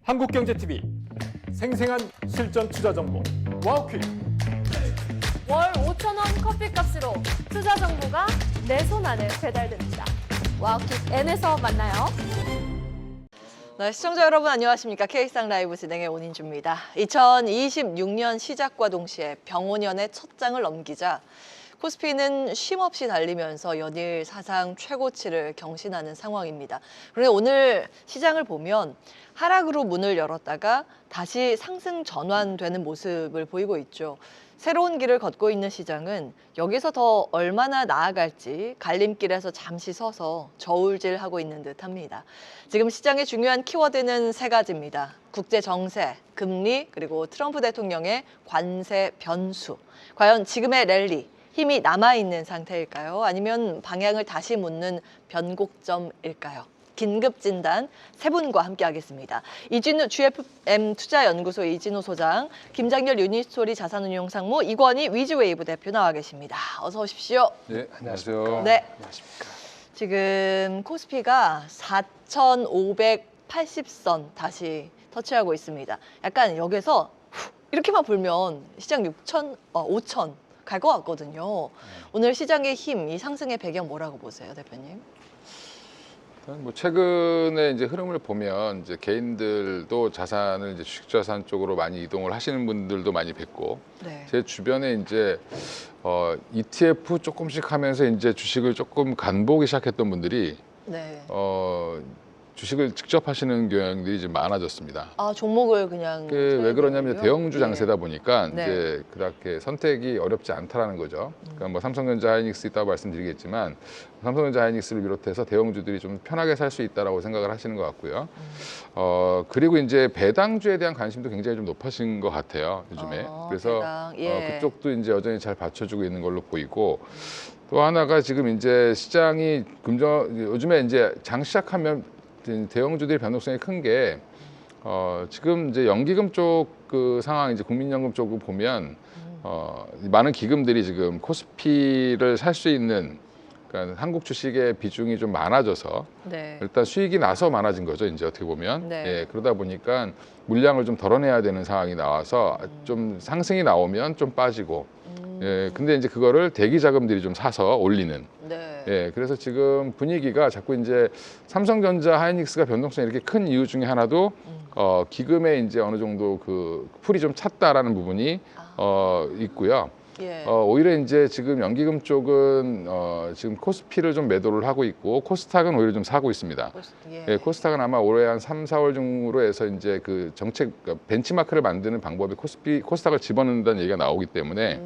한국경제TV 생생한 실전 투자 정보 와우퀴. 월 5,000원 커피값으로 투자 정보가 내 손 안에 배달됩니다. 와우킥 N에서 만나요. 네, 시청자 여러분 안녕하십니까? K상 라이브 진행의 온인주입니다. 2026년 시작과 동시에 병원연의 첫 장을 넘기자 코스피는 쉼없이 달리면서 연일 사상 최고치를 경신하는 상황입니다. 그런데 오늘 시장을 보면 하락으로 문을 열었다가 다시 상승 전환되는 모습을 보이고 있죠. 새로운 길을 걷고 있는 시장은 여기서 더 얼마나 나아갈지 갈림길에서 잠시 서서 저울질하고 있는 듯합니다. 지금 시장의 중요한 키워드는 세 가지입니다. 국제 정세, 금리, 그리고 트럼프 대통령의 관세 변수. 과연 지금의 랠리, 힘이 남아있는 상태일까요? 아니면 방향을 다시 묻는 변곡점일까요? 긴급 진단 세 분과 함께하겠습니다. 이진우 GFM 투자연구소 이진우 소장, 김장렬 유니스토리 자산운용상무, 이권희 위즈웨이브 대표 나와 계십니다. 어서 오십시오. 네, 안녕하세요. 네. 안녕하십니까. 지금 코스피가 4,580선 다시 터치하고 있습니다. 약간 여기서 이렇게만 불면 시장 5천 갈 것 같거든요. 오늘 시장의 힘, 이 상승의 배경 뭐라고 보세요, 대표님? 뭐 최근에 이제 흐름을 보면 이제 개인들도 자산을 이제 주식자산 쪽으로 많이 이동을 하시는 분들도 많이 뵀고, 네. 제 주변에 이제 ETF 조금씩 하면서 이제 주식을 조금 간보기 시작했던 분들이 네. 주식을 직접 하시는 경향들이 이제 많아졌습니다. 아, 종목을 그냥 왜 그러냐면 대형주 장세다 보니까 네. 이제 그렇게 선택이 어렵지 않다라는 거죠. 그러니까 뭐 삼성전자, 하이닉스 있다고 말씀드리겠지만 삼성전자, 하이닉스를 비롯해서 대형주들이 좀 편하게 살 수 있다라고 생각을 하시는 것 같고요. 그리고 이제 배당주에 대한 관심도 굉장히 좀 높아진 것 같아요, 요즘에. 그래서 배당, 예. 그쪽도 이제 여전히 잘 받쳐주고 있는 걸로 보이고, 또 하나가 지금 이제 시장이 요즘에 이제 장 시작하면 대형주들의 변동성이 큰 게 지금 이제 연기금 쪽 그 상황, 이제 국민연금 쪽을 보면 많은 기금들이 지금 코스피를 살 수 있는, 그러니까 한국 주식의 비중이 좀 많아져서 네. 일단 수익이 나서 많아진 거죠, 이제 어떻게 보면. 네. 예, 그러다 보니까 물량을 좀 덜어내야 되는 상황이 나와서 좀 상승이 나오면 좀 빠지고, 예, 근데 이제 그거를 대기 자금들이 좀 사서 올리는. 네. 예, 그래서 지금 분위기가 자꾸 이제 삼성전자, 하이닉스가 변동성이 이렇게 큰 이유 중에 하나도 기금에 이제 어느 정도 그 풀이 좀 찼다라는 부분이 있고요. 예. 오히려 이제 지금 연기금 쪽은 지금 코스피를 좀 매도를 하고 있고, 코스닥은 오히려 좀 사고 있습니다. 예. 예, 코스닥은 아마 올해 한 3, 4월 중으로 해서 이제 그 정책, 그러니까 벤치마크를 만드는 방법이 코스닥을 집어넣는다는 얘기가 나오기 때문에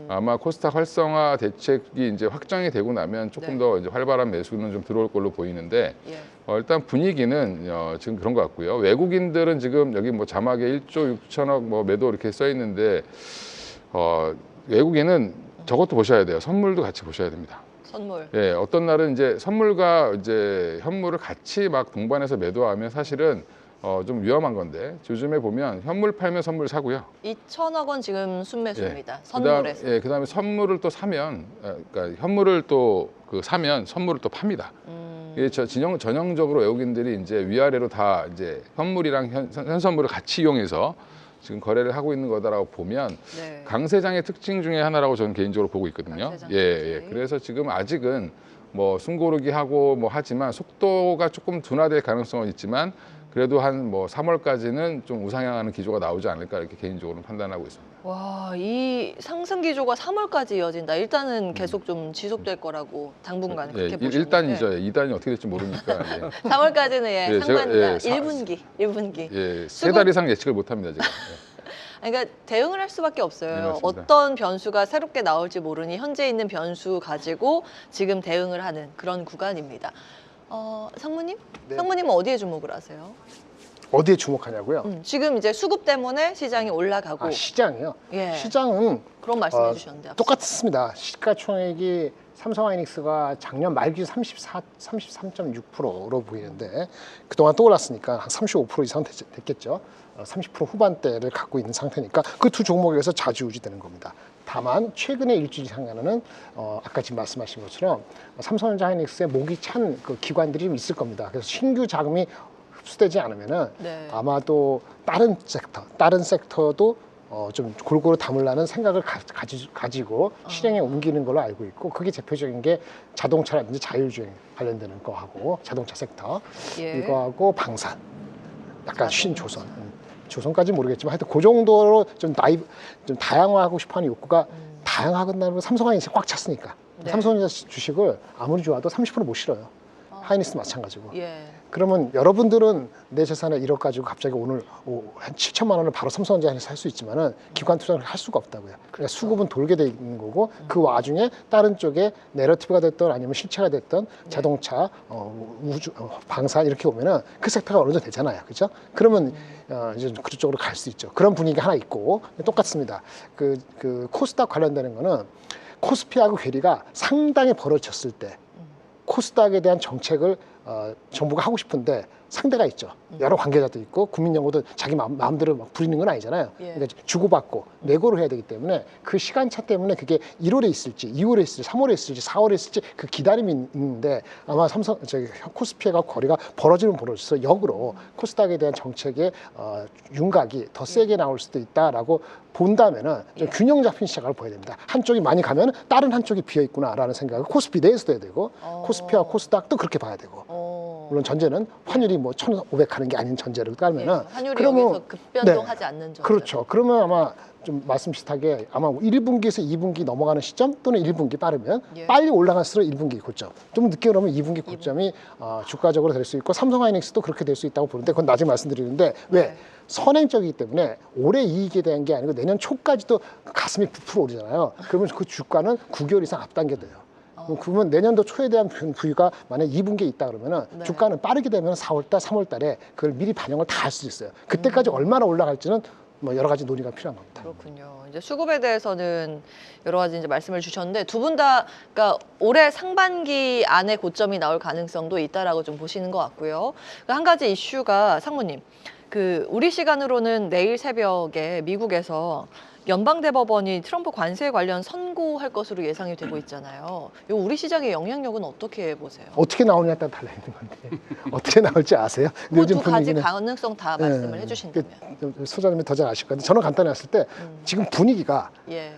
아마 코스닥 활성화 대책이 이제 확정이 되고 나면 조금 네. 더 이제 활발한 매수는 좀 들어올 걸로 보이는데, 예. 일단 분위기는 지금 그런 것 같고요. 외국인들은 지금 여기 뭐 자막에 1조 6천억 뭐 매도 이렇게 써 있는데, 외국인은 저것도 보셔야 돼요. 선물도 같이 보셔야 됩니다. 선물. 예, 어떤 날은 이제 선물과 이제 현물을 같이 막 동반해서 매도하면 사실은 좀 위험한 건데, 요즘에 보면 현물 팔면 선물 사고요. 2천억 원 지금 순매수입니다. 예. 선물에서. 그다음에 선물을 또 사면, 그러니까 현물을 또 사면 선물을 또 팝니다. 이게 전형적으로 외국인들이 이제 위아래로 다 이제 현물이랑 현선물을 같이 이용해서 지금 거래를 하고 있는 거다라고 보면, 네. 강세장의 특징 중에 하나라고 저는 개인적으로 보고 있거든요. 강세장 예. 특징. 그래서 지금 아직은 뭐 숨고르기 하고 뭐 하지만 속도가 조금 둔화될 가능성은 있지만, 그래도 한 뭐 3월까지는 좀 우상향하는 기조가 나오지 않을까, 이렇게 개인적으로 판단하고 있습니다. 와, 이 상승 기조가 3월까지 이어진다. 일단은 계속 좀 지속될 거라고 당분간 그렇게 보시는데. 1단이죠. 2단이 어떻게 될지 모르니까. 예. 3월까지는 예, 예, 제가, 상반기다. 예, 1분기. 예, 3달 이상 예측을 못 합니다, 제가. 예. 그러니까 대응을 할 수밖에 없어요. 네, 맞습니다. 어떤 변수가 새롭게 나올지 모르니 현재 있는 변수 가지고 지금 대응을 하는 그런 구간입니다. 상무님? 네. 상무님은 어디에 주목을 하세요? 어디에 주목하냐고요? 지금 이제 수급 때문에 시장이 올라가고 시장이요. 예. 시장은 그런 말씀해 주셨는데 앞서. 똑같습니다. 시가총액이 삼성하이닉스가 작년 말기 33.6%로 보이는데, 그동안 또 올랐으니까 한 35% 이상 됐겠죠. 30% 후반대를 갖고 있는 상태니까 그 두 종목에서 좌지우지되는 겁니다. 다만 최근에 일주일 상간은 아까 지금 말씀하신 것처럼 삼성전자 하이닉스의 목이 찬 그 기관들이 좀 있을 겁니다. 그래서 신규 자금이 흡수되지 않으면은 네. 아마도 다른 섹터도 좀 골고루 담으려는 생각을 가지고 실행에 옮기는 걸로 알고 있고, 그게 대표적인 게 자동차라든지 자율주행 관련되는 거하고 자동차 섹터, 예. 이거하고 방산, 약간 신조선, 조선까지 모르겠지만 하여튼 그 정도로 좀 다양화하고 싶어하는 욕구가 다양하다고 삼성하이닉스 꽉 찼으니까. 네. 삼성전자 주식을 아무리 좋아도 30% 못 실어요. 하이닉스 마찬가지고. 예. 그러면 여러분들은 내 재산에 1억 가지고 갑자기 오늘 한 7천만 원을 바로 삼성전자에서 살 수 있지만은 기관 투자를 할 수가 없다고요. 그러니까 수급은 돌게 돼 있는 거고, 그 와중에 다른 쪽에 내러티브가 됐던 아니면 실체가 됐던 자동차, 우주, 방산 이렇게 오면은 그 섹터가 어느 정도 되잖아요. 그렇죠? 그러면 이제 그쪽으로 갈 수 있죠. 그런 분위기가 하나 있고, 똑같습니다. 그 코스닥 관련되는 거는 코스피하고 괴리가 상당히 벌어졌을 때 코스닥에 대한 정책을 정부가 하고 싶은데 상대가 있죠. 여러 관계자도 있고 국민연구도 자기 마음대로 막 부리는 건 아니잖아요. 예. 그러니까 주고받고 내고를 해야 되기 때문에 그 시간차 때문에 그게 1월에 있을지 2월에 있을지 3월에 있을지 4월에 있을지 그 기다림이 있는데, 아마 코스피가 거리가 벌어지면 벌어져서 역으로 코스닥에 대한 정책의 윤곽이 더 세게 나올 수도 있다라고 본다면은 좀 균형 잡힌 시작을 보여야 됩니다. 한쪽이 많이 가면 다른 한쪽이 비어 있구나라는 생각을 코스피 내에서도 해야 되고, 코스피와 코스닥도 그렇게 봐야 되고, 물론 전제는 환율이 뭐 1,500 하는 게 아닌 전제를 깔면은, 예. 환율이 그러면 여기서 급변동하지 않는 정도. 그렇죠. 그러면 아마 좀 말씀 비슷하게 아마 1분기에서 2분기 넘어가는 시점 또는 1분기 빠르면 예. 빨리 올라갈수록 1분기 고점, 좀 늦게 오면 2분기 고점이 주가적으로 될 수 있고, 삼성하이닉스도 그렇게 될 수 있다고 보는데, 그건 나중에 말씀드리는데, 왜? 네. 선행적이기 때문에 올해 이익에 대한 게 아니고 내년 초까지도 가슴이 부풀어 오르잖아요. 그러면 그 주가는 9개월 이상 앞당겨져요. 그러면 내년도 초에 대한 부위가 만약 2분기에 있다 그러면은 네. 주가는 빠르게 되면 4월달, 3월달에 그걸 미리 반영을 다 할 수 있어요. 그때까지 얼마나 올라갈지는 뭐 여러 가지 논의가 필요한 겁니다. 그렇군요. 이제 수급에 대해서는 여러 가지 이제 말씀을 주셨는데, 두 분 다 그러니까 올해 상반기 안에 고점이 나올 가능성도 있다라고 좀 보시는 것 같고요. 한 가지 이슈가 상무님, 우리 시간으로는 내일 새벽에 미국에서 연방대법원이 트럼프 관세 관련 선고할 것으로 예상이 되고 있잖아요. 요 우리 시장의 영향력은 어떻게 보세요? 어떻게 나오냐에 따라 달라 있는 건데 어떻게 나올지 아세요? 근데 그 두 가지 가능성 다 말씀을 해주신다면. 소장님이 더 잘 아실 건데, 저는 간단히 봤을 때 지금 분위기가 예.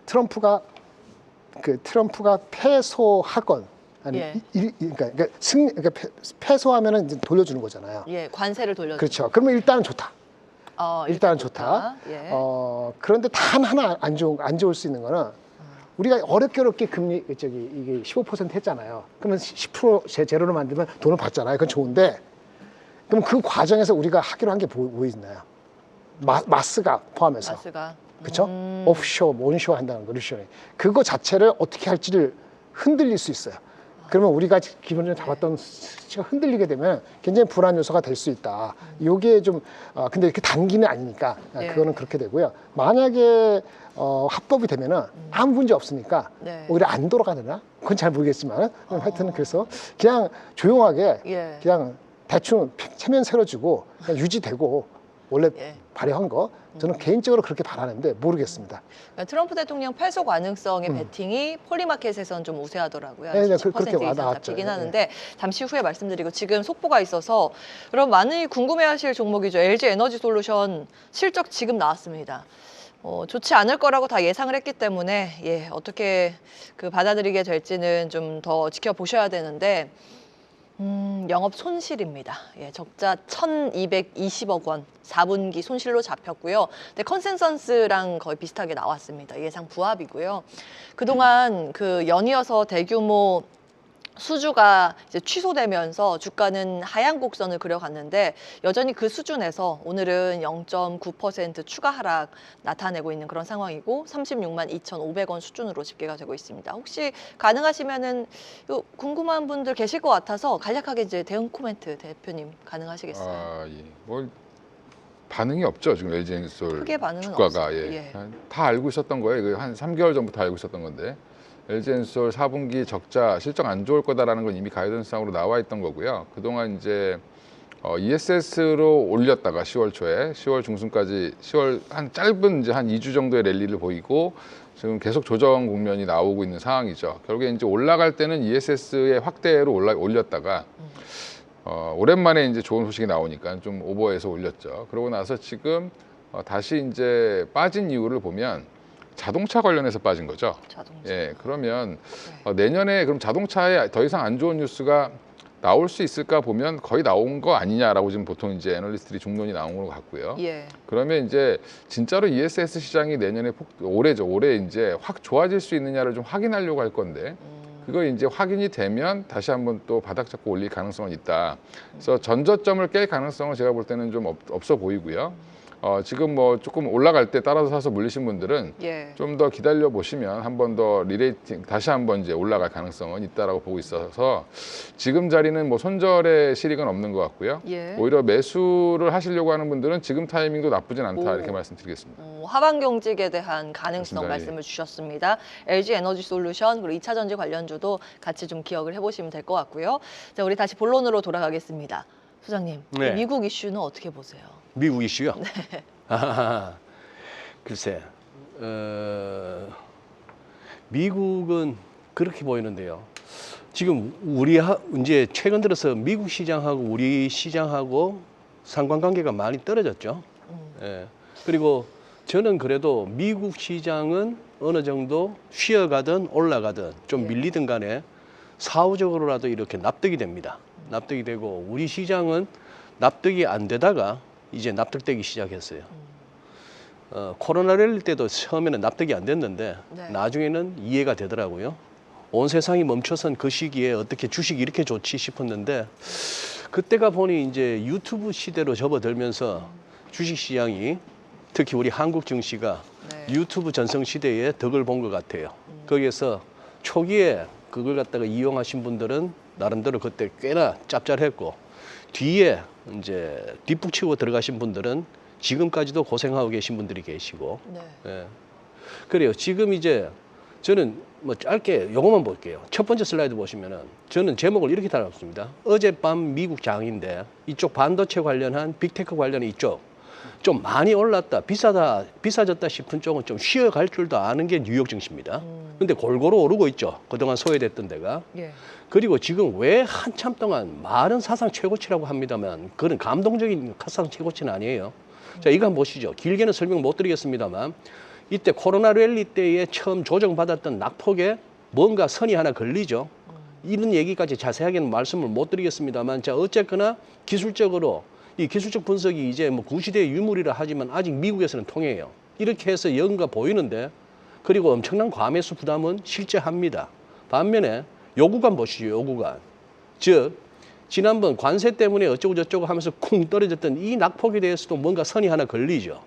트럼프가 패소하건 아니 예. 그러니까 패소하면은 이제 돌려주는 거잖아요. 예, 관세를 돌려주는. 그렇죠. 그러면 일단은 좋다. 일단은 좋다. 예. 그런데 단 하나 안 좋을 수 있는 거는, 우리가 어렵게 금리 이게 15% 했잖아요. 그러면 10% 제로로 만들면 돈을 받잖아요. 그건 좋은데, 그럼 그 과정에서 우리가 하기로 한 게 뭐 있나요? 마스가 포함해서. 마스가. 그렇죠? 오프쇼, 온쇼 한다는 거, 루쇼링. 그거 자체를 어떻게 할지를 흔들릴 수 있어요. 그러면 우리가 기본적으로 잡았던 수치가 흔들리게 되면 굉장히 불안 요소가 될 수 있다. 요게 좀 근데 이렇게 단기는 아니니까 네. 그거는 그렇게 되고요. 만약에 합법이 되면은 아무 문제 없으니까 네. 오히려 안 돌아가느냐? 그건 잘 모르겠지만 하여튼 그래서 그냥 조용하게 예. 그냥 대충 체면 세워주고 그냥 유지되고 원래 예. 발효한 거, 저는 개인적으로 그렇게 바라는데 모르겠습니다. 그러니까 트럼프 대통령 패소 가능성의 베팅이 폴리마켓에서는 좀 우세하더라고요. 네, 네, 10% 그렇게 이상 와닿았죠. 잡히긴 네. 하는데 잠시 후에 말씀드리고, 지금 속보가 있어서 여러분 많이 궁금해하실 종목이죠. LG 에너지 솔루션 실적 지금 나왔습니다. 좋지 않을 거라고 다 예상을 했기 때문에 어떻게 받아들이게 될지는 좀 더 지켜보셔야 되는데, 영업 손실입니다. 적자 1,220억 원, 4분기 손실로 잡혔고요. 근데 컨센서스랑 거의 비슷하게 나왔습니다. 예상 부합이고요. 그동안 연이어서 대규모 수주가 이제 취소되면서 주가는 하향 곡선을 그려갔는데, 여전히 그 수준에서 오늘은 0.9% 추가 하락 나타내고 있는 그런 상황이고, 36만 2,500원 수준으로 집계가 되고 있습니다. 혹시 가능하시면은 궁금한 분들 계실 것 같아서 간략하게 이제 대응 코멘트 대표님 가능하시겠어요? 예. 뭘 반응이 없죠. 지금 LG엔솔 크게 반응은 주가가 없어요. 예. 다 알고 있었던 거예요. 이거 한 3개월 전부터 알고 있었던 건데, LG엔솔 4분기 적자 실적 안 좋을 거다라는 건 이미 가이던스상으로 나와 있던 거고요. 그동안 이제 ESS로 올렸다가 10월 초에 10월 중순까지 10월 한 짧은 이제 한 2주 정도의 랠리를 보이고 지금 계속 조정 국면이 나오고 있는 상황이죠. 결국에 이제 올라갈 때는 ESS의 확대로 올렸다가 오랜만에 이제 좋은 소식이 나오니까 좀 오버해서 올렸죠. 그러고 나서 지금 다시 이제 빠진 이유를 보면 자동차 관련해서 빠진 거죠. 자동차. 예, 그러면 내년에 그럼 자동차에 더 이상 안 좋은 뉴스가 나올 수 있을까 보면 거의 나온 거 아니냐라고 지금 보통 이제 애널리스트들이 중론이 나온 것 같고요. 예. 그러면 이제 진짜로 ESS 시장이 내년에 올해 이제 확 좋아질 수 있느냐를 좀 확인하려고 할 건데 그거 이제 확인이 되면 다시 한번 또 바닥 잡고 올릴 가능성은 있다. 그래서 전저점을 깰 가능성은 제가 볼 때는 좀 없어 보이고요. 지금 뭐 조금 올라갈 때 따라서 사서 물리신 분들은 예. 좀 더 기다려 보시면 한 번 더 리레이팅 다시 한번 이제 올라갈 가능성은 있다라고 보고 있어서 지금 자리는 뭐 손절의 실익은 없는 것 같고요. 예. 오히려 매수를 하시려고 하는 분들은 지금 타이밍도 나쁘진 않다 이렇게 말씀드리겠습니다. 하반 경직에 대한 가능성 맞습니다. 말씀을 주셨습니다. LG 에너지 솔루션 그리고 2차 전지 관련주도 같이 좀 기억을 해보시면 될 것 같고요. 자, 우리 다시 본론으로 돌아가겠습니다. 소장님, 네. 미국 이슈는 어떻게 보세요? 미국 이슈요? 글쎄, 미국은 그렇게 보이는데요. 지금 이제 최근 들어서 미국 시장하고 우리 시장하고 상관관계가 많이 떨어졌죠. 예. 그리고 저는 그래도 미국 시장은 어느 정도 쉬어가든 올라가든 좀 밀리든 간에 사후적으로라도 이렇게 납득이 됩니다. 납득이 되고 우리 시장은 납득이 안 되다가 이제 납득되기 시작했어요. 코로나19 때도 처음에는 납득이 안 됐는데 네. 나중에는 이해가 되더라고요. 온 세상이 멈춰선 그 시기에 어떻게 주식이 이렇게 좋지 싶었는데 그때가 보니 이제 유튜브 시대로 접어들면서 주식 시장이 특히 우리 한국 증시가 네. 유튜브 전성 시대에 덕을 본 것 같아요. 거기에서 초기에 그걸 갖다가 이용하신 분들은 나름대로 그때 꽤나 짭짤했고 뒤에 이제 뒷북치고 들어가신 분들은 지금까지도 고생하고 계신 분들이 계시고 네. 예. 그래요. 지금 이제 저는 뭐 짧게 요것만 볼게요. 첫 번째 슬라이드 보시면은 저는 제목을 이렇게 달았습니다. 어젯밤 미국 장인데 이쪽 반도체 관련한 빅테크 관련한 이쪽 좀 많이 올랐다, 비싸졌다 싶은 쪽은 좀 쉬어갈 줄도 아는 게 뉴욕 증시입니다. 근데 골고루 오르고 있죠. 그동안 소외됐던 데가. 예. 그리고 지금 왜 한참 동안 말은 사상 최고치라고 합니다만 그런 감동적인 사상 최고치는 아니에요. 자, 이거 한번 보시죠. 길게는 설명 못 드리겠습니다만 이때 코로나 랠리 때에 처음 조정받았던 낙폭에 뭔가 선이 하나 걸리죠. 이런 얘기까지 자세하게는 말씀을 못 드리겠습니다만 자, 어쨌거나 기술적으로 이 기술적 분석이 이제 뭐 구시대의 유물이라 하지만 아직 미국에서는 통해요. 이렇게 해서 연가 보이는데 그리고 엄청난 과매수 부담은 실제 합니다. 반면에 요구간 보시죠. 요구간. 즉 지난번 관세 때문에 어쩌고 저쩌고 하면서 쿵 떨어졌던 이 낙폭에 대해서도 뭔가 선이 하나 걸리죠.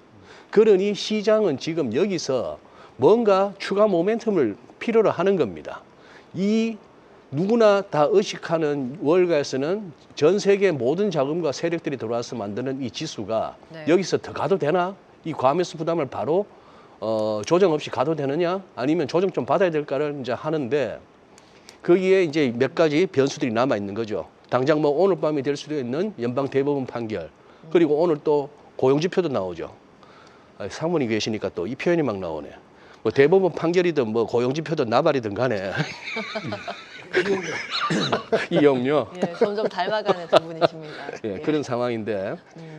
그러니 시장은 지금 여기서 뭔가 추가 모멘텀을 필요로 하는 겁니다. 이 누구나 다 의식하는 월가에서는 전 세계 모든 자금과 세력들이 들어와서 만드는 이 지수가 네. 여기서 더 가도 되나? 이 과매수 부담을 바로 조정 없이 가도 되느냐? 아니면 조정 좀 받아야 될까를 이제 하는데 거기에 이제 몇 가지 변수들이 남아 있는 거죠. 당장 뭐 오늘 밤이 될 수도 있는 연방 대법원 판결 그리고 오늘 또 고용지표도 나오죠. 사모님 계시니까 또 이 표현이 막 나오네. 뭐 대법원 판결이든 뭐 고용지표든 나발이든 간에 이용료. 예, 점점 닮아가는 두 분이십니다. 예, 그런 상황인데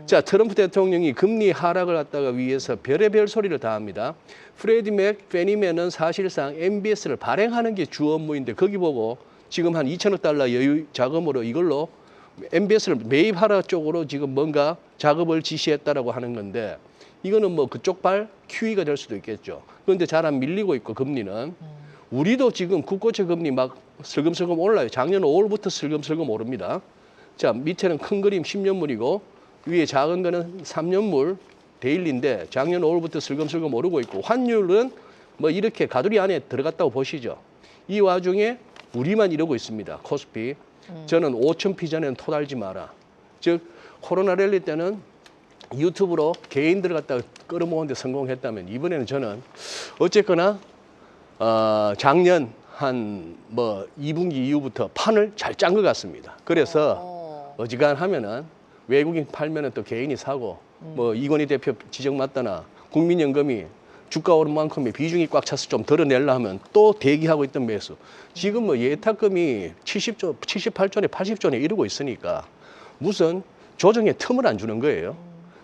자 트럼프 대통령이 금리 하락을 갖다가 위해서 별의별 소리를 다 합니다. 프레디 맥, 페니맨은 사실상 MBS를 발행하는 게 주 업무인데 거기 보고 지금 한 2천억 달러 여유 자금으로 이걸로 MBS를 매입하라 쪽으로 지금 뭔가 작업을 지시했다라고 하는 건데 이거는 뭐 그쪽 발 QE가 될 수도 있겠죠. 그런데 잘 안 밀리고 있고 금리는 우리도 지금 국고채 금리 막 슬금슬금 올라요. 작년 5월부터 슬금슬금 오릅니다. 자, 밑에는 큰 그림 10년물이고 위에 작은 거는 3년물 데일리인데 작년 5월부터 슬금슬금 오르고 있고 환율은 뭐 이렇게 가두리 안에 들어갔다고 보시죠. 이 와중에 우리만 이러고 있습니다. 코스피. 저는 5,000피 전에는 토 달지 마라. 즉 코로나 랠리 때는 유튜브로 개인들을 갖다가 끌어모으는데 성공했다면 이번에는 저는 어쨌거나 작년 한 뭐 2분기 이후부터 판을 잘 짠 것 같습니다. 그래서 어지간하면은 외국인 팔면은 또 개인이 사고 뭐 이건희 대표 지적 맞다나 국민연금이 주가 오른 만큼의 비중이 꽉 차서 좀 덜어내려 하면 또 대기하고 있던 매수. 지금 뭐 예탁금이 70조, 78조에 80조에 이러고 있으니까 무슨 조정의 틈을 안 주는 거예요.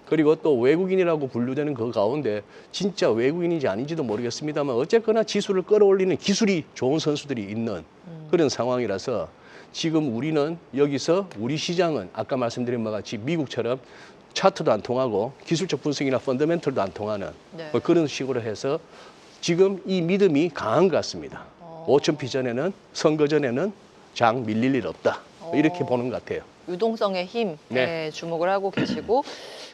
그리고 또 외국인이라고 분류되는 그 가운데 진짜 외국인인지 아닌지도 모르겠습니다만 어쨌거나 지수를 끌어올리는 기술이 좋은 선수들이 있는 그런 상황이라서 지금 우리는 여기서 우리 시장은 아까 말씀드린 바와 같이 미국처럼 차트도 안 통하고 기술적 분석이나 펀더멘털도 안 통하는 네. 뭐 그런 식으로 해서 지금 이 믿음이 강한 것 같습니다. 5,000피 전에는 선거 전에는 장 밀릴 일 없다. 이렇게 보는 것 같아요. 유동성의 힘에 네. 주목을 하고 계시고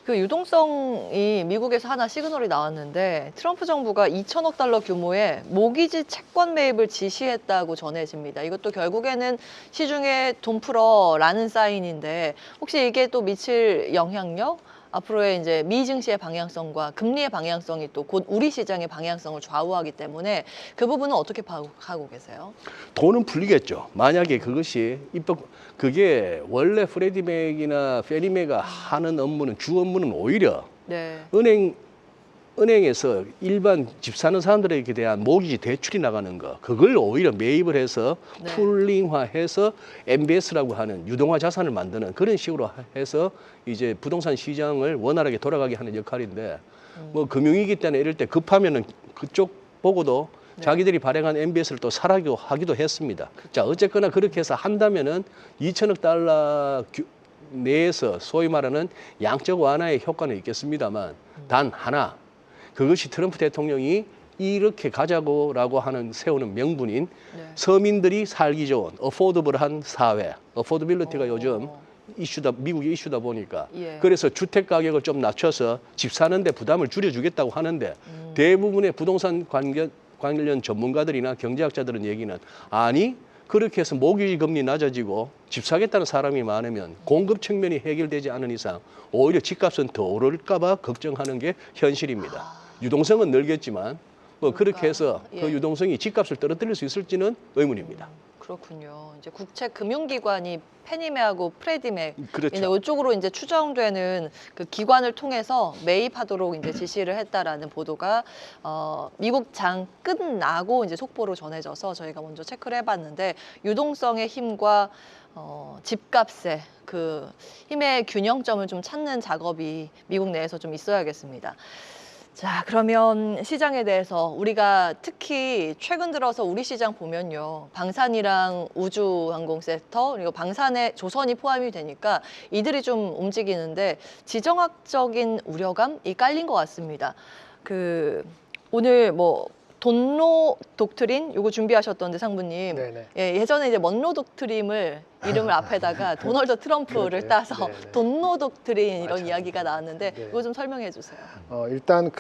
그 유동성이 미국에서 하나 시그널이 나왔는데 트럼프 정부가 2천억 달러 규모의 모기지 채권 매입을 지시했다고 전해집니다. 이것도 결국에는 시중에 돈 풀어라는 사인인데 혹시 이게 또 미칠 영향력? 앞으로의 이제 미 증시의 방향성과 금리의 방향성이 또 곧 우리 시장의 방향성을 좌우하기 때문에 그 부분은 어떻게 파악하고 계세요? 돈은 풀리겠죠. 만약에 그것이 그게 원래 프레디맥이나 페니맥가 하는 업무는 주 업무는 오히려 네. 은행에서 일반 집 사는 사람들에게 대한 모기지 대출이 나가는 거 그걸 오히려 매입을 해서 네. 풀링화해서 MBS라고 하는 유동화 자산을 만드는 그런 식으로 해서 이제 부동산 시장을 원활하게 돌아가게 하는 역할인데 뭐 금융위기 때나 이럴 때 급하면은 그쪽 보고도 자기들이 발행한 MBS를 또 사라고 하기도 했습니다. 자 어쨌거나 그렇게 해서 한다면은 2천억 달러 내에서 소위 말하는 양적 완화의 효과는 있겠습니다만 단 하나 그것이 트럼프 대통령이 이렇게 가자고라고 하는 세우는 명분인 네. 서민들이 살기 좋은 어포더블한 사회, 어포더빌리티가 요즘 미국의 이슈다 보니까 예. 그래서 주택 가격을 좀 낮춰서 집 사는데 부담을 줄여주겠다고 하는데 대부분의 부동산 관련 전문가들이나 경제학자들은 얘기는 아니 그렇게 해서 모기지 금리 낮아지고 집 사겠다는 사람이 많으면 공급 측면이 해결되지 않은 이상 오히려 집값은 더 오를까 봐 걱정하는 게 현실입니다. 유동성은 늘겠지만 뭐 그렇게 해서 예. 그 유동성이 집값을 떨어뜨릴 수 있을지는 의문입니다. 그렇군요. 이제 국채 금융기관이 페니메하고 프레디맥 그렇죠. 이제 이쪽으로 이제 추정되는 그 기관을 통해서 매입하도록 이제 지시를 했다라는 보도가 미국 장 끝나고 이제 속보로 전해져서 저희가 먼저 체크를 해봤는데 유동성의 힘과 집값의 그 힘의 균형점을 좀 찾는 작업이 미국 내에서 좀 있어야겠습니다. 자, 그러면 시장에 대해서 우리가 특히 최근 들어서 우리 시장 보면요. 방산이랑 우주항공 섹터, 그리고 방산에 조선이 포함이 되니까 이들이 좀 움직이는데 지정학적인 우려감이 깔린 것 같습니다. 오늘 뭐 돈로 독트린 요거 준비하셨던데 상부님. 네네. 예, 예전에 이제 먼로 독트린을 이름을 앞에다가 도널드 트럼프를 그러게요. 따서 네네. 돈로 독트린 이런 맞아요. 이야기가 나왔는데 네. 이거 좀 설명해 주세요. 일단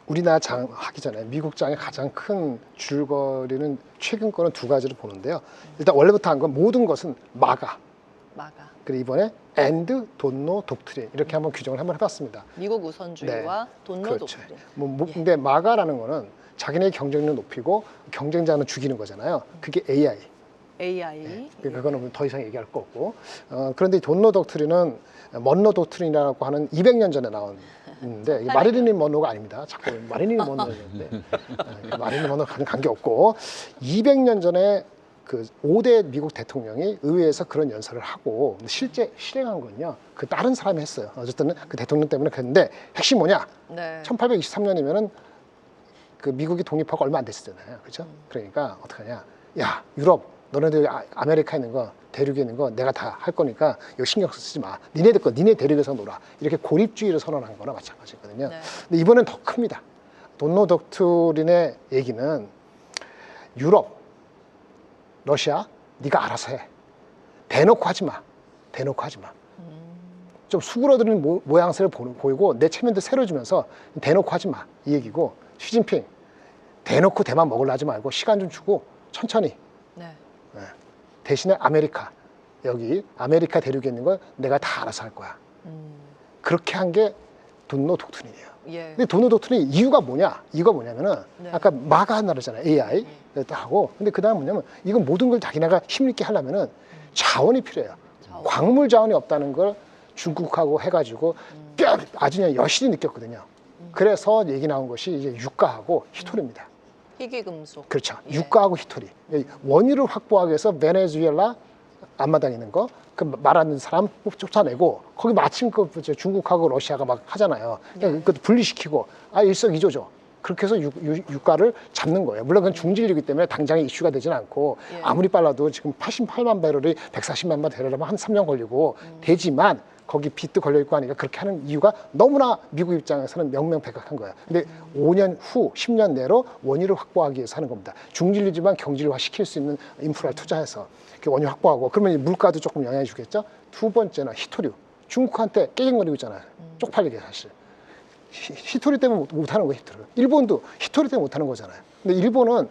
우리나라 장 하기 전에 미국 장의 가장 큰 줄거리는 최근 거는 두 가지를 보는데요. 일단 원래부터 한 건 모든 것은 마가. 그리고 이번에 and don't know doctrine 이렇게 한번 규정을 한번 해봤습니다. 미국 우선주의와 돈로 그렇죠. 독트린. 예. 근데 마가라는 거는 자기네 경쟁력 높이고 경쟁자는 죽이는 거잖아요. 그게 AI. AI. 그거는 더 이상 얘기할 거 없고. 그런데 돈로 독트린은 먼로 독트린이라고 하는 200년 전에 나온 있는데 마릴린 먼로가 아닙니다. 자꾸 마릴린 먼로인데 마릴린 먼로는 관계 없고 200년 전에 그 5대 미국 대통령이 의회에서 그런 연설을 하고 실제 실행한 건요. 그 다른 사람이 했어요. 어쨌든 그 대통령 때문에 그랬는데 핵심 뭐냐? 네. 1823년이면은 그 미국이 독립하고 얼마 안 됐었잖아요. 그렇죠? 그러니까 어떡하냐? 야, 유럽 너네들 아메리카에 있는 거 대륙에 있는 거 내가 다 할 거니까 이거 신경 쓰지 마. 니네들 거 니네 대륙에서 놀아. 이렇게 고립주의를 선언한 거나 마찬가지거든요. 네. 근데 이번엔 더 큽니다. 돈로 독트린의 얘기는 유럽, 러시아, 네가 알아서 해. 대놓고 하지 마. 대놓고 하지 마. 좀 수그러드는 모양새를 보이고 내 체면도 새로 주면서 대놓고 하지 마. 이 얘기고 시진핑 대놓고 대만 먹으려 하지 말고 시간 좀 주고 천천히. 네. 대신에 아메리카 여기 아메리카 대륙에 있는 걸 내가 다 알아서 할 거야. 그렇게 한 게 돈로 독트린이에요. 예. 근데 돈로 독트린 이유가 뭐냐? 이거 뭐냐면은 네. 아까 마가 한 나라잖아요. AI 하고. 근데 그다음 뭐냐면 이건 모든 걸 자기네가 힘있게 하려면은 자원이 필요해요. 자원. 광물 자원이 없다는 걸 중국하고 해가지고 아주 그냥 여실히 느꼈거든요. 그래서 얘기 나온 것이 이제 유가하고 히토리입니다. 희귀금속. 그렇죠. 예. 유가하고 히토리. 원유를 확보하기 위해서 베네수엘라 앞마당에 있는 거, 그 말하는 사람 쫓아내고 거기 마침 그 중국하고 러시아가 막 하잖아요. 그것도 분리시키고 일석이조죠. 그렇게 해서 유가를 잡는 거예요. 물론 그건 중진리이기 때문에 당장에 이슈가 되지는 않고 예. 아무리 빨라도 지금 88만 배럴이 140만 배럴이면 한 3년 걸리고 되지만 거기 빚도 걸려있고 하니까 그렇게 하는 이유가 너무나 미국 입장에서는 명명백백한 거예요. 근데 5년 후, 10년 내로 원유를 확보하기 위해서 하는 겁니다. 중진리지만 경질화 시킬 수 있는 인프라를 투자해서 이렇게 원유 확보하고 그러면 물가도 조금 영향을 주겠죠. 두 번째는 히토류. 중국한테 깨갱거리고 있잖아요. 쪽팔리게 사실. 히토리 때문에 못하는 거예요, 히토리. 일본도 히토리 때문에 못하는 거잖아요. 근데 일본은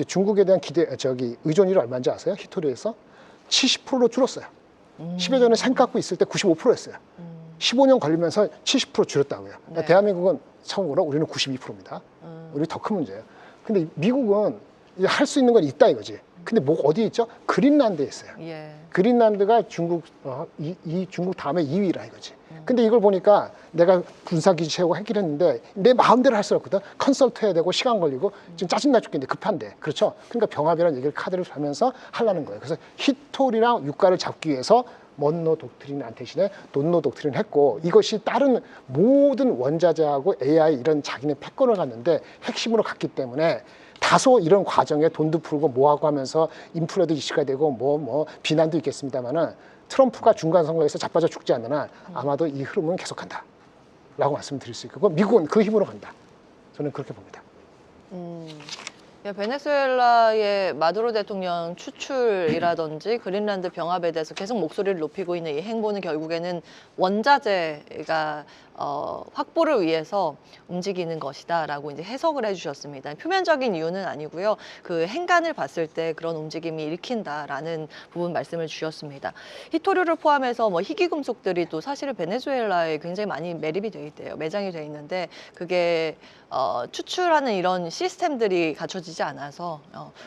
중국에 대한 의존율이 얼마인지 아세요? 히토리에서 70%로 줄었어요. 10여 전에 생 갖고 있을 때 95%였어요. 15년 걸리면서 70% 줄였다고요. 네. 대한민국은 처음으로 우리는 92%입니다. 우리 더 큰 문제예요. 근데 미국은 할 수 있는 건 있다 이거지. 근데 뭐 어디에 있죠? 그린란드에 있어요. 예. 그린란드가 중국 중국 다음에 2위라 이거지. 근데 이걸 보니까 내가 군사기지 채우고 하기로 했는데 내 마음대로 할 수 없거든. 컨설트 해야 되고 시간 걸리고 지금 짜증나 죽겠는데 급한데. 그렇죠? 그러니까 병합이라는 얘기를 카드를 하면서 하려는 거예요. 그래서 히토리랑 유가를 잡기 위해서 먼노 독트린 대신에 돈노 독트린 했고 이것이 다른 모든 원자재하고 AI 이런 자기네 패권을 갖는데 핵심으로 갔기 때문에 다소 이런 과정에 돈도 풀고 뭐하고 하면서 인플레도 이슈가 되고 뭐 비난도 있겠습니다만은 트럼프가 중간 선거에서 자빠져 죽지 않는 한 아마도 이 흐름은 계속한다 라고 말씀드릴 수 있고 미국은 그 힘으로 간다. 저는 그렇게 봅니다. 베네수엘라의 마두로 대통령 추출이라든지 그린란드 병합에 대해서 계속 목소리를 높이고 있는 이 행보는 결국에는 원자재가 확보를 위해서 움직이는 것이다라고 이제 해석을 해주셨습니다. 표면적인 이유는 아니고요. 그 행간을 봤을 때 그런 움직임이 읽힌다라는 부분 말씀을 주셨습니다. 히토류를 포함해서 뭐 희귀금속들이 또 사실은 베네수엘라에 굉장히 많이 매립이 돼 있대요. 매장이 돼 있는데 그게 추출하는 이런 시스템들이 갖춰지지 않아서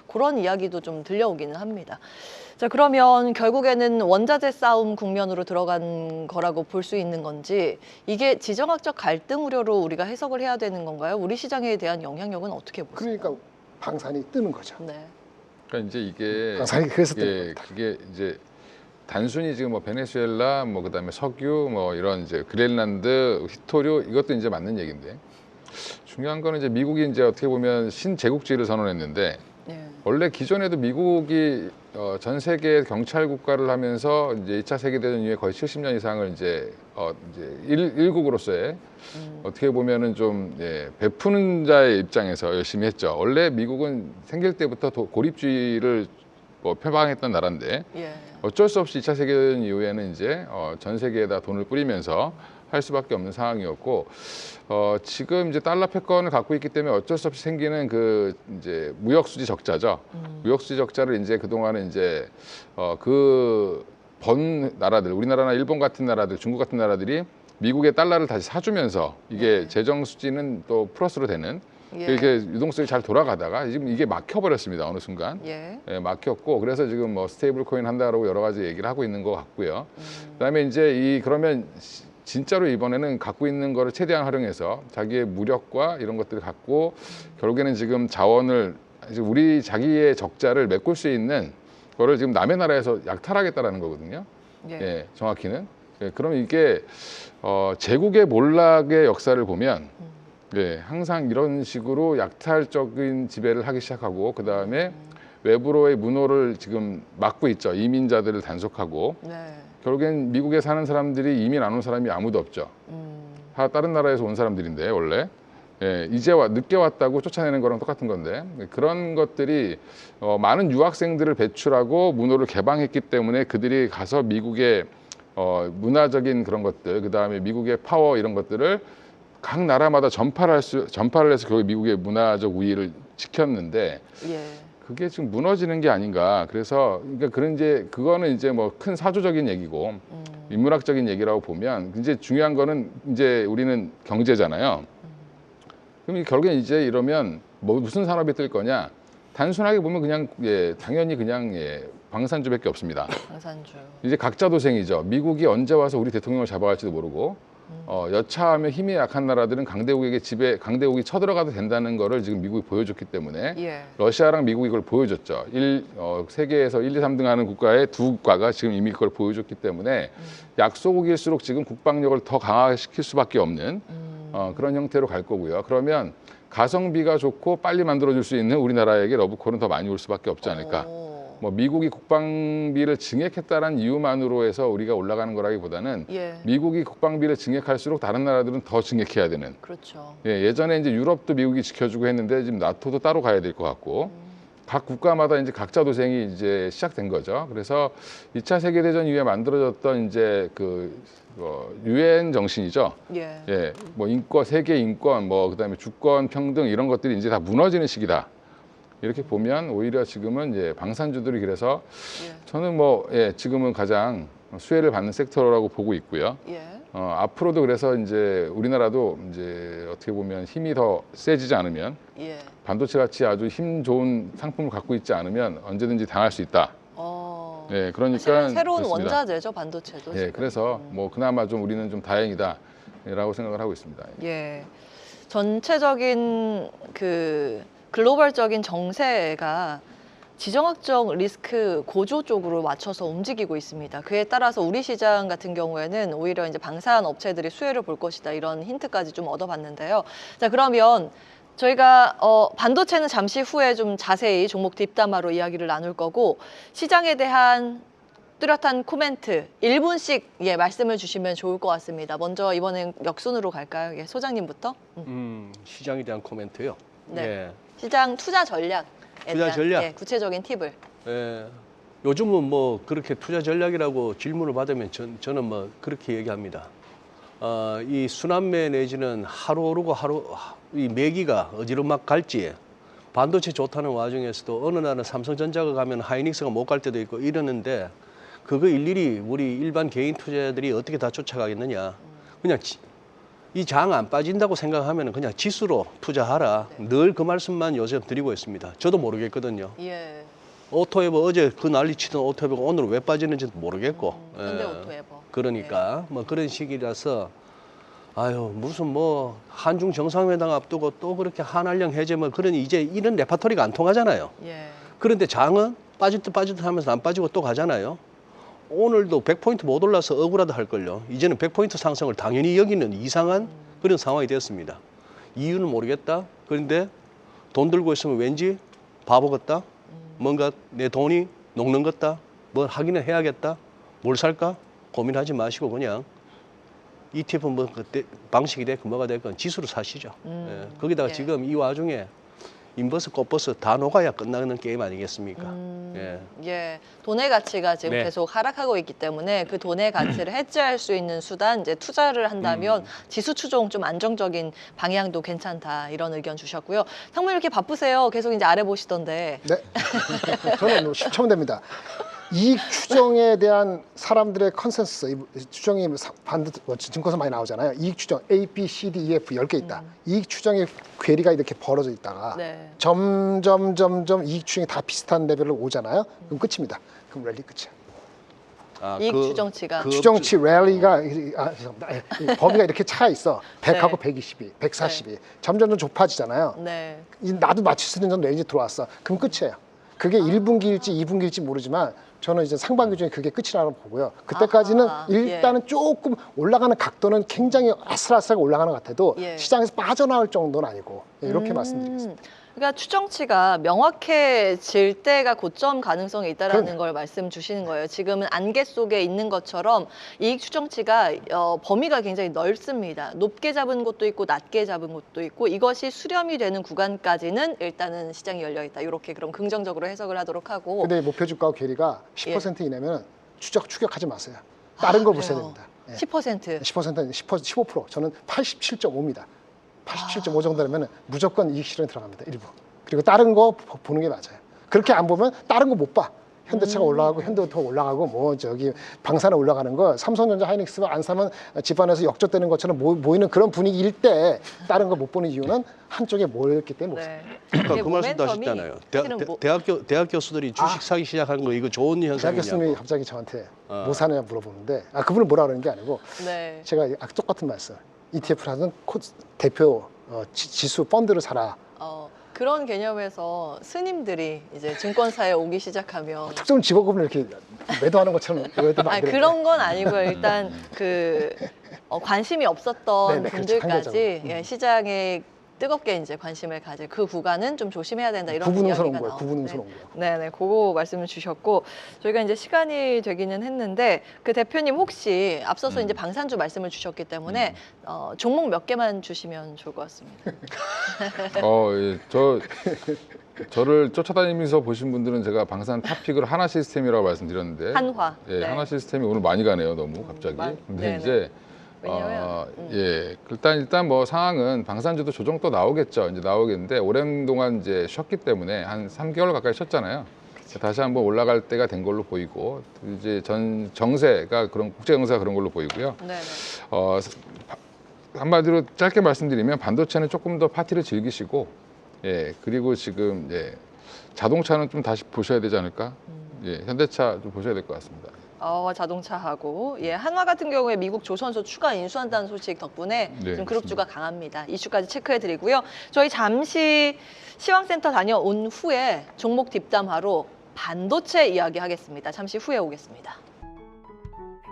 그런 이야기도 좀 들려오기는 합니다. 자, 그러면 결국에는 원자재 싸움 국면으로 들어간 거라고 볼 수 있는 건지 이게 지정학적 갈등 우려로 우리가 해석을 해야 되는 건가요? 우리 시장에 대한 영향력은 어떻게 보세요? 그러니까 방산이 뜨는 거죠. 네. 그러니까 이제 이게 방산이 그래서 뜨는 겁니다. 그게 이제 단순히 지금 뭐 베네수엘라 뭐 그다음에 석유 뭐 이런 이제 그린란드 히토류 이것도 이제 맞는 얘기인데 중요한 거는 이제 미국이 이제 어떻게 보면 신제국주의를 선언했는데 네. 원래 기존에도 미국이 전 세계 경찰 국가를 하면서 이제 2차 세계대전 이후에 거의 70년 이상을 이제 일국으로서의 어떻게 보면은 좀 베푸는 자의 입장에서 열심히 했죠. 원래 미국은 생길 때부터 고립주의를 표방했던 나라인데 예. 어쩔 수 없이 2차 세계대전 이후에는 이제 전 세계에다 돈을 뿌리면서 할 수밖에 없는 상황이었고 지금 이제 달러 패권을 갖고 있기 때문에 어쩔 수 없이 생기는 그 이제 무역수지 적자죠. 무역수지 적자를 이제 그동안은 이제 그 번 나라들, 우리나라나 일본 같은 나라들, 중국 같은 나라들이 미국의 달러를 다시 사주면서 이게 재정 수지는 또 플러스로 되는 예. 이렇게 유동성이 잘 돌아가다가 지금 이게 막혀버렸습니다. 어느 순간. 예. 막혔고 그래서 지금 뭐 스테이블 코인 한다라고 여러 가지 얘기를 하고 있는 것 같고요. 그다음에 이제 그러면 진짜로 이번에는 갖고 있는 거를 최대한 활용해서 자기의 무력과 이런 것들을 갖고 결국에는 지금 자원을 우리 자기의 적자를 메꿀 수 있는 거를 지금 남의 나라에서 약탈하겠다라는 거거든요. 예. 정확히는. 그럼 이게 제국의 몰락의 역사를 보면 항상 이런 식으로 약탈적인 지배를 하기 시작하고 그 다음에 외부로의 문호를 지금 막고 있죠. 이민자들을 단속하고 네. 결국엔 미국에 사는 사람들이 이민 안 온 사람이 아무도 없죠. 다 다른 나라에서 온 사람들인데 원래 이제 늦게 왔다고 쫓아내는 거랑 똑같은 건데 그런 것들이 많은 유학생들을 배출하고 문호를 개방했기 때문에 그들이 가서 미국의 문화적인 그런 것들 그 다음에 미국의 파워 이런 것들을 각 나라마다 전파를 해서 결국 미국의 문화적 우위를 지켰는데 예. 그게 지금 무너지는 게 아닌가. 그래서 그거는 이제 뭐 큰 사조적인 얘기고 인문학적인 얘기라고 보면 이제 중요한 거는 이제 우리는 경제잖아요. 그럼 결국엔 이제 이러면 뭐 무슨 산업이 뜰 거냐? 단순하게 보면 그냥 당연히 그냥 방산주밖에 없습니다. 방산주. 이제 각자 도생이죠. 미국이 언제 와서 우리 대통령을 잡아갈지도 모르고 여차하면 힘이 약한 나라들은 강대국이 쳐들어가도 된다는 거를 지금 미국이 보여줬기 때문에 예. 러시아랑 미국이 이걸 보여줬죠. 세계에서 1, 2, 3등 하는 국가의 두 국가가 지금 이미 그걸 보여줬기 때문에 약소국일수록 지금 국방력을 더 강화시킬 수밖에 없는 그런 형태로 갈 거고요. 그러면 가성비가 좋고 빨리 만들어줄 수 있는 우리나라에게 러브콜은 더 많이 올 수밖에 없지 않을까. 뭐 미국이 국방비를 증액했다는 이유만으로 해서 우리가 올라가는 거라기보다는 예. 미국이 국방비를 증액할수록 다른 나라들은 더 증액해야 되는. 그렇죠. 예전에 이제 유럽도 미국이 지켜주고 했는데 지금 나토도 따로 가야 될 것 같고 각 국가마다 이제 각자 도생이 이제 시작된 거죠. 그래서 2차 세계대전 이후에 만들어졌던 이제 유엔 정신이죠. 예. 뭐 인권, 세계 인권, 뭐 그다음에 주권 평등 이런 것들이 이제 다 무너지는 시기다. 이렇게 보면 오히려 지금은 이제 방산주들이 그래서 저는 지금은 가장 수혜를 받는 섹터라고 보고 있고요. 예. 앞으로도 그래서 이제 우리나라도 이제 어떻게 보면 힘이 더 세지지 않으면 예. 반도체 같이 아주 힘 좋은 상품을 갖고 있지 않으면 언제든지 당할 수 있다. 그러니까 새로운 그렇습니다. 원자재죠, 반도체도. 지금. 그래서 뭐 그나마 좀 우리는 좀 다행이다라고 생각을 하고 있습니다. 예. 전체적인 글로벌적인 정세가 지정학적 리스크 고조 쪽으로 맞춰서 움직이고 있습니다. 그에 따라서 우리 시장 같은 경우에는 오히려 이제 방산 업체들이 수혜를 볼 것이다 이런 힌트까지 좀 얻어봤는데요. 자, 그러면 저희가 반도체는 잠시 후에 좀 자세히 종목 뒷담화로 이야기를 나눌 거고 시장에 대한 뚜렷한 코멘트 1분씩 말씀을 주시면 좋을 것 같습니다. 먼저 이번엔 역순으로 갈까요? 소장님부터. 시장에 대한 코멘트요. 네. 예. 시장 투자 전략에 투자 대한 전략? 구체적인 팁을. 예. 요즘은 뭐 그렇게 투자 전략이라고 질문을 받으면 저는 뭐 그렇게 얘기합니다. 이 순환매 내지는 하루 오르고 이 매기가 어디로 막 갈지 반도체 좋다는 와중에서도 어느 날은 삼성전자가 가면 하이닉스가 못 갈 때도 있고 이러는데 그거 일일이 우리 일반 개인 투자자들이 어떻게 다 쫓아가겠느냐. 그냥 이 장 안 빠진다고 생각하면 그냥 지수로 투자하라. 늘 그 말씀만 요새 드리고 있습니다. 저도 모르겠거든요. 예. 오토에버 어제 그 난리치던 오토에버가 오늘 왜 빠지는지도 모르겠고. 현대 오토에버. 그러니까 뭐 그런 시기라서 아유 무슨 뭐 한중 정상회담 앞두고 또 그렇게 한한령 해제 뭐 그런 이제 이런 레파토리가 안 통하잖아요. 예. 그런데 장은 빠질 듯 하면서 안 빠지고 또 가잖아요. 오늘도 100포인트 못 올라서 억울하다 할걸요. 이제는 100포인트 상승을 당연히 여기는 이상한 그런 상황이 되었습니다. 이유는 모르겠다. 그런데 돈 들고 있으면 왠지 바보 같다. 뭔가 내 돈이 녹는 같다. 뭘 하기는 해야겠다. 뭘 살까? 고민하지 마시고 그냥 ETF는 뭐 그때 방식이 됐건 뭐가 됐건 지수로 사시죠. 거기다가 예. 지금 이 와중에 인버스, 꽃버스 다 녹아야 끝나는 게임 아니겠습니까? 예, 돈의 가치가 지금 네. 계속 하락하고 있기 때문에 그 돈의 가치를 해지할 수 있는 수단, 이제 투자를 한다면 지수 추종 좀 안정적인 방향도 괜찮다 이런 의견 주셨고요. 상무님 이렇게 바쁘세요? 계속 이제 아래 보시던데. 네. 저는 10초 됩니다. 이익 추정에 대한 사람들의 컨센서스, 추정이 증권사 많이 나오잖아요. 이익 추정 A, B, C, D, E, F 10개 있다. 이익 추정의 괴리가 이렇게 벌어져 있다가 네. 점점 이익 추정이 다 비슷한 레벨로 오잖아요. 그럼 끝입니다. 그럼 랠리 끝이야. 이익 추정치가. 추정치 랠리가 죄송합니다. 범위가 이렇게 차 있어. 100하고 네. 120이, 140이. 점점 좁아지잖아요. 네. 나도 맞출 수 있는 정도 렌지 들어왔어. 그럼 끝이에요. 그게 1분기일지 2분기일지 모르지만 저는 이제 상반기 중에 그게 끝이라고 보고요. 그때까지는 아하, 일단은 조금 올라가는 각도는 굉장히 아슬아슬하게 올라가는 것 같아도 예. 시장에서 빠져나올 정도는 아니고 이렇게 말씀드리겠습니다. 그러니까 추정치가 명확해질 때가 고점 가능성이 있다라는 그럼요. 걸 말씀 주시는 거예요. 지금은 안개 속에 있는 것처럼 이익 추정치가 범위가 굉장히 넓습니다. 높게 잡은 곳도 있고 낮게 잡은 곳도 있고 이것이 수렴이 되는 구간까지는 일단은 시장이 열려 있다. 이렇게 그럼 긍정적으로 해석을 하도록 하고. 근데 목표 주가와 괴리가 10% 이내면 추격하지 마세요. 다른 걸 보셔야 그래요. 됩니다. 예. 10%. 10%는 15%. 저는 87.5입니다. 87.5 정도 되면 무조건 이익 실현에 들어갑니다. 일부. 그리고 다른 거 보는 게 맞아요. 그렇게 안 보면 다른 거 못 봐. 현대차가 올라가고 현대오토가 올라가고 뭐 저기 방사능 올라가는 거 삼성전자 하이닉스가 안 사면 집안에서 역적되는 것처럼 모이는 그런 분위기일 때 다른 거 못 보는 이유는 한쪽에 몰렸기 때문에 네. 그러니까 이게 그 말씀도 모멘텀이 하셨잖아요. 사실은 뭐- 대학 교수들이 주식 사기 시작하는 거 이거 좋은 대학 교수님이 현상이냐고. 갑자기 저한테 뭐 사느냐 물어보는데 그분은 뭐라 그러는 게 아니고 네. 제가 똑같은 말씀 ETF를 하든 대표 지수 펀드를 사라. 그런 개념에서 스님들이 이제 증권사에 오기 시작하면 특정 직업군을 이렇게 매도하는 것처럼 매도하면 안 아니, 되는데. 그런 건 아니고요. 일단 관심이 없었던 네네, 그렇죠. 분들까지 한계죠. 예, 시장에 뜨겁게 이제 관심을 가질 그 구간은 좀 조심해야 된다 이런 구분음선 이야기가 온 거예요. 나오는데. 구분음선 온 거예요. 네네, 그거 말씀을 주셨고 저희가 이제 시간이 되기는 했는데 그 대표님 혹시 앞서서 이제 방산주 말씀을 주셨기 때문에 종목 몇 개만 주시면 좋을 것 같습니다. 예, 저를 쫓아다니면서 보신 분들은 제가 방산 탑픽을 하나 시스템이라고 말씀드렸는데 한화. 예, 네. 하나 시스템이 오늘 많이 가네요, 너무 갑자기. 근데 네네. 이제 왜냐면, 예, 일단 뭐 상황은 방산주도 조정 또 나오겠죠. 이제 나오겠는데 오랜 동안 이제 쉬었기 때문에 한 3개월 가까이 쉬었잖아요. 다시 한번 올라갈 때가 된 걸로 보이고 이제 정세가 국제 정세가 그런 걸로 보이고요. 네네. 한마디로 짧게 말씀드리면 반도체는 조금 더 파티를 즐기시고, 예, 그리고 지금 자동차는 좀 다시 보셔야 되지 않을까? 예, 현대차 좀 보셔야 될 것 같습니다. 자동차하고 한화 같은 경우에 미국 조선소 추가 인수한다는 소식 덕분에 네, 좀 그룹주가 강합니다. 이슈까지 체크해드리고요. 저희 잠시 시황센터 다녀온 후에 종목 뒷담화로 반도체 이야기하겠습니다. 잠시 후에 오겠습니다.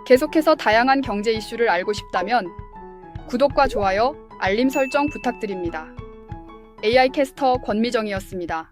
계속해서 다양한 경제 이슈를 알고 싶다면 구독과 좋아요, 알림 설정 부탁드립니다. AI 캐스터 권미정이었습니다.